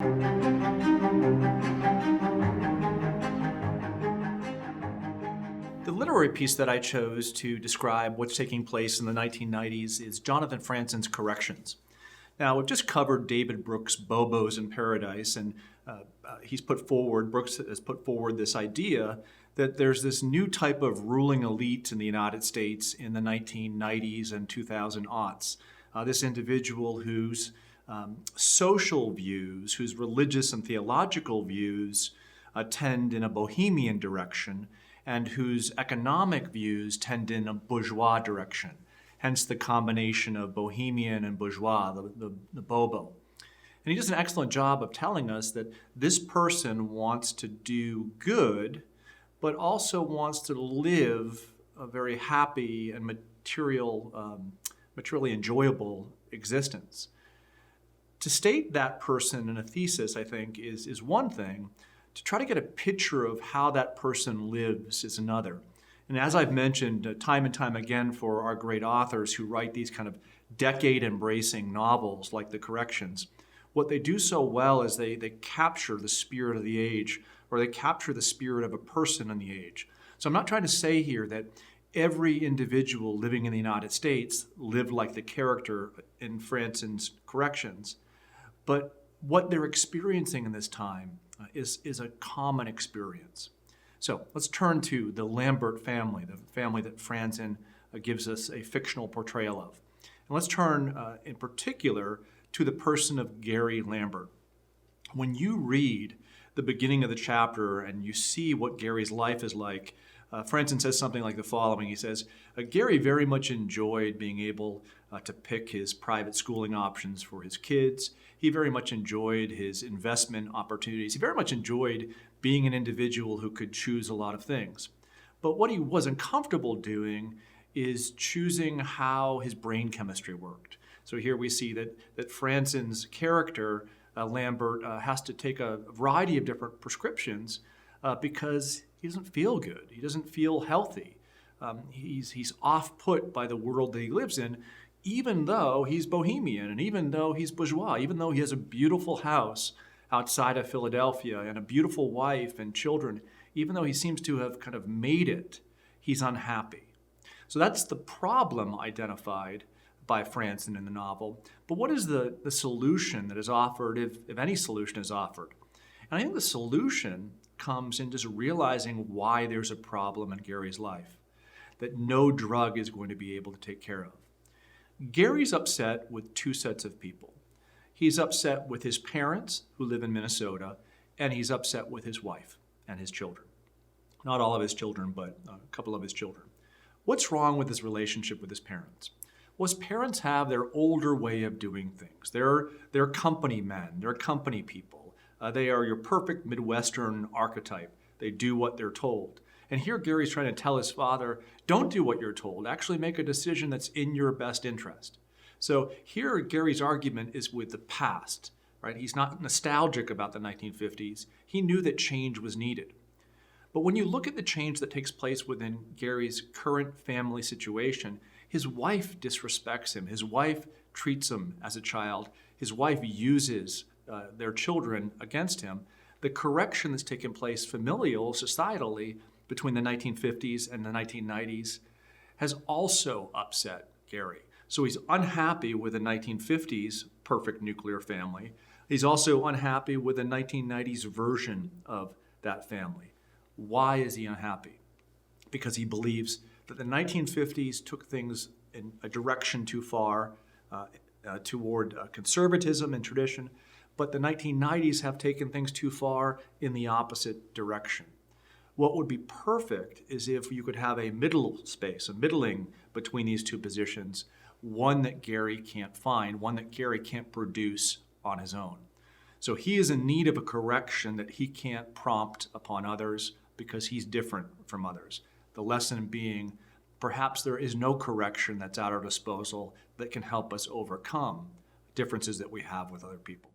The literary piece that I chose to describe what's taking place in the 1990s is Jonathan Franzen's Corrections. Now, we've just covered David Brooks' Bobos in Paradise, and Brooks has put forward this idea that there's this new type of ruling elite in the United States in the 1990s and 2000s. This individual whose social views, whose religious and theological views tend in a bohemian direction, and whose economic views tend in a bourgeois direction, hence the combination of bohemian and bourgeois, the bobo. And he does an excellent job of telling us that this person wants to do good, but also wants to live a very happy and materially enjoyable existence. To state that person in a thesis, I think, is one thing. To try to get a picture of how that person lives is another. And as I've mentioned time and time again for our great authors who write these kind of decade-embracing novels like The Corrections, what they do so well is they capture the spirit of the age, or they capture the spirit of a person in the age. So I'm not trying to say here that every individual living in the United States lived like the character in Franzen's Corrections, but what they're experiencing in this time is a common experience. So let's turn to the Lambert family, the family that Franzen gives us a fictional portrayal of. And let's turn in particular to the person of Gary Lambert. When you read the beginning of the chapter and you see what Gary's life is like, Franzen says something like the following. He says, Gary very much enjoyed being able to pick his private schooling options for his kids. He very much enjoyed his investment opportunities. He very much enjoyed being an individual who could choose a lot of things. But what he wasn't comfortable doing is choosing how his brain chemistry worked. So here we see that Franzen's character, Lambert, has to take a variety of different prescriptions because he doesn't feel good. He doesn't feel healthy. He's off-put by the world that he lives in, even though he's bohemian and even though he's bourgeois, even though he has a beautiful house outside of Philadelphia and a beautiful wife and children, even though he seems to have kind of made it, he's unhappy. So that's the problem identified by Franzen in the novel. But what is the solution that is offered, if any solution is offered? And I think the solution comes in just realizing why there's a problem in Gary's life, that no drug is going to be able to take care of. Gary's upset with two sets of people. He's upset with his parents, who live in Minnesota, and he's upset with his wife and his children. Not all of his children, but a couple of his children. What's wrong with his relationship with his parents? Well, his parents have their older way of doing things. They're company men, they're company people. They are your perfect Midwestern archetype. They do what they're told. And here Gary's trying to tell his father, don't do what you're told. Actually make a decision that's in your best interest. So here Gary's argument is with the past, right? He's not nostalgic about the 1950s. He knew that change was needed. But when you look at the change that takes place within Gary's current family situation, his wife disrespects him. His wife treats him as a child. His wife uses their children against him. The correction that's taken place familial, societally, between the 1950s and the 1990s has also upset Gary. So he's unhappy with the 1950s perfect nuclear family. He's also unhappy with the 1990s version of that family. Why is he unhappy? Because he believes that the 1950s took things in a direction too far toward conservatism and tradition, but the 1990s have taken things too far in the opposite direction. What would be perfect is if you could have a middle space, a middling between these two positions, one that Gary can't find, one that Gary can't produce on his own. So he is in need of a correction that he can't prompt upon others because he's different from others. The lesson being, perhaps there is no correction that's at our disposal that can help us overcome differences that we have with other people.